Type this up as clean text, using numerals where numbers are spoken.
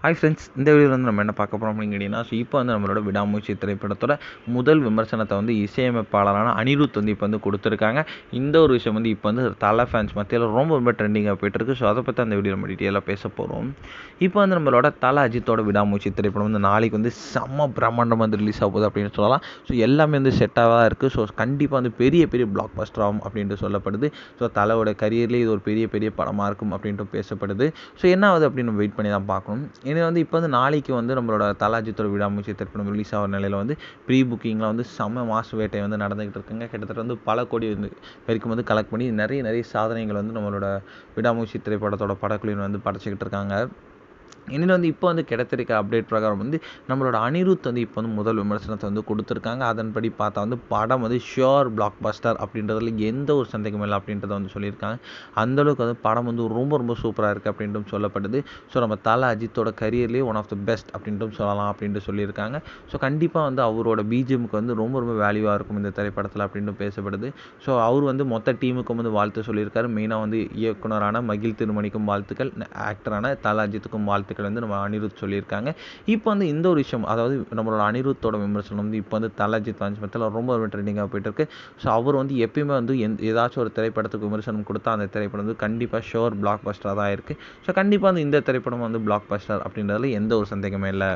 Hi friends, இந்த வீடியோவில் வந்து நம்ம என்ன பார்க்க போகிறோம் அப்படின்னு கேட்டிங்கன்னா, இப்போ வந்து நம்மளோட விடாமுயற்சி திரைப்படத்தோட முதல் விமர்சனத்தை வந்து இசையமைப்பாளரான அனிருத் வந்து இப்போ வந்து கொடுத்துருக்காங்க. இந்த ஒரு விஷயம் வந்து இப்போ வந்து தலை ஃபேன்ஸ் மத்தியில் ரொம்ப ட்ரெண்டிங்காக போயிட்டுருக்கு. ஸோ அதை பற்றி அந்த வீடியோ நம்ம டீட்டெயிலாக பேச போகிறோம். இப்போ வந்து நம்மளோட தலை அஜித்தோட விடாமுயற்சி திரைப்படம் வந்து நாளைக்கு வந்து செம்ம பிரம்மாண்டம் வந்து ரிலீஸ் ஆக போகுது அப்படின்னு சொல்லலாம். ஸோ எல்லாமே வந்து செட்டாக தான் இருக்குது. ஸோ கண்டிப்பாக வந்து பெரிய பிளாக் பஸ்டர் ஆகும் அப்படின்ட்டு சொல்லப்படுது. ஸோ தலையோட கரியர்லேயே இது ஒரு பெரிய படமாக இருக்கும் அப்படின்ட்டு பேசப்படுது. ஸோ என்ன ஆகுது அப்படின்னு நம்ம வெயிட் பண்ணி தான் பார்க்கணும். ஏன்னா வந்து இப்போ வந்து நாளைக்கு வந்து நம்மளோட தல அஜித்தோட விடாமுயற்சி திரைப்படம் ரிலீஸ் ஆகிற நிலையில் வந்து ப்ரீ புக்கிங்கில் வந்து செம்ம மாசு வேட்டை வந்து நடந்துகிட்டு இருக்குங்க. கிட்டத்தட்ட வந்து பல கோடி வந்து வரைக்கும் வந்து கலெக்ட் பண்ணி நிறைய சாதனைகள் வந்து நம்மளோட விடாமுயற்சி திரைப்படத்தோட படக்குழுவின் வந்து படைச்சிக்கிட்டு இருக்காங்க. இன்னும் வந்து இப்போ வந்து கிடைத்திருக்க அப்டேட் பிரகாரம் வந்து நம்மளோட அனிருத் வந்து இப்போ வந்து முதல் விமர்சனத்தை வந்து கொடுத்துருக்காங்க. அதன்படி பார்த்தா வந்து படம் வந்து ஷியோர் பிளாக் பஸ்டர் அப்படின்றதுல எந்த ஒரு சந்தேகமும் இல்லை அப்படின்றத வந்து சொல்லியிருக்காங்க. அந்தளவுக்கு வந்து படம் வந்து ரொம்ப சூப்பராக இருக்குது அப்படின்ட்டும் சொல்லப்படுது. ஸோ நம்ம தலை அஜித்தோட கரியர்லேயே ஒன் ஆஃப் த பெஸ்ட் அப்படின்ட்டும் சொல்லலாம் அப்படின்ட்டு சொல்லியிருக்காங்க. ஸோ கண்டிப்பாக வந்து அவரோட பிஜிஎம்க்கு வந்து ரொம்ப வேல்யூவாக இருக்கும் இந்த திரைப்படத்தில் அப்படின்ட்டு பேசப்படுது. ஸோ அவர் வந்து மொத்த டீமுக்கும் வந்து வாழ்த்து சொல்லியிருக்காரு. மெயினாக வந்து இயக்குனரான மகிழ் திருமணிக்கும் வாழ்த்துக்கள், ஆக்டரான தலை அஜித்துக்கும் வாழ்த்துக்கள் வந்து நம்ம அனிருத் சொல்லியிருக்காங்க. இப்போ வந்து இந்த ஒரு விஷயம், அதாவது நம்மளோட அனிருத்தோட விமர்சனம் வந்து இப்போ வந்து தல அஜித் ஃபேன்ஸ் மத்தியில் ரொம்ப ட்ரெண்டிங்காக போயிட்டு இருக்கு. ஸோ அவர் வந்து எப்பயுமே வந்து ஏதாச்சும் ஒரு திரைப்படத்துக்கு விமர்சனம் கொடுத்தா அந்த திரைப்படம் வந்து கண்டிப்பாக ஷோர் பிளாக் பஸ்டராக தான் இருக்குது. ஸோ கண்டிப்பாக வந்து இந்த திரைப்படம் வந்து பிளாக் பஸ்டர் அப்படின்றதுல எந்த ஒரு சந்தேகமே இல்லை.